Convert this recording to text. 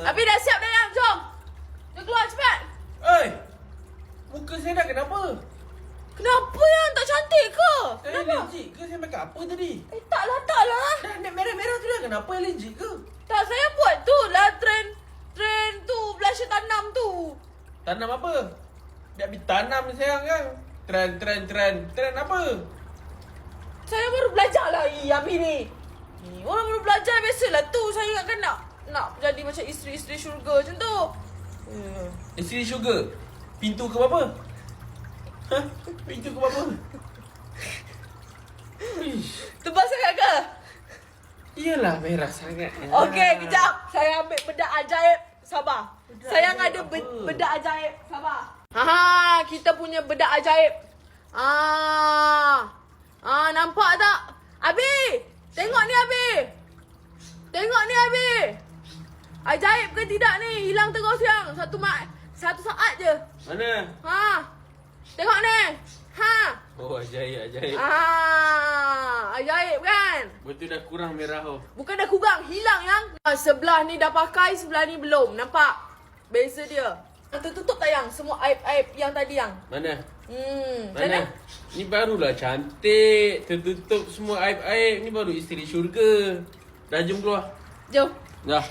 Abi dah siap dah yang, jom. Jom keluar cepat. Oi, muka saya dah kenapa? Kenapa yang tak cantik ke? Saya allergic ke? Saya makan apa tadi? Taklah. Dah merah-merah tu dah. Kenapa allergic ke? Tak, saya buat tu lah trend tu blusher tanam tu. Tanam apa? Dia habis tanam ni sayang kan? Trend apa? Saya baru belajar lah Abi ni. Orang baru belajar biasalah tu. Saya ingatkan nak jadi macam isteri-isteri syurga macam tu. Isteri sugar. Pintu ke apa? Ha? Pintu ke apa? Tebal sangat ke? Iyalah merah sangat. Okey, kejap. Saya ambil bedak ajaib. Sabar. Saya ajaib ada apa? bedak ajaib. Sabar. Kita punya bedak ajaib. Nampak tak? Abi! Tengok ni Abi! Tengok ni Abi! Ajaib ke tidak ni? Hilang terus yang. Satu saat je. Mana? Tengok ni. Oh, ajaib. Ajaib kan? Betul dah kurang merah tu. Bukan dah kurang, hilang yang. Sebelah ni dah pakai, sebelah ni belum. Nampak? Beza dia. Tertutup tak yang? Semua aib-aib yang tadi yang. Mana? Macam mana? Ni barulah cantik. Tertutup semua aib-aib. Ni baru isteri syurga. Dah jom keluar. Jom. Dah.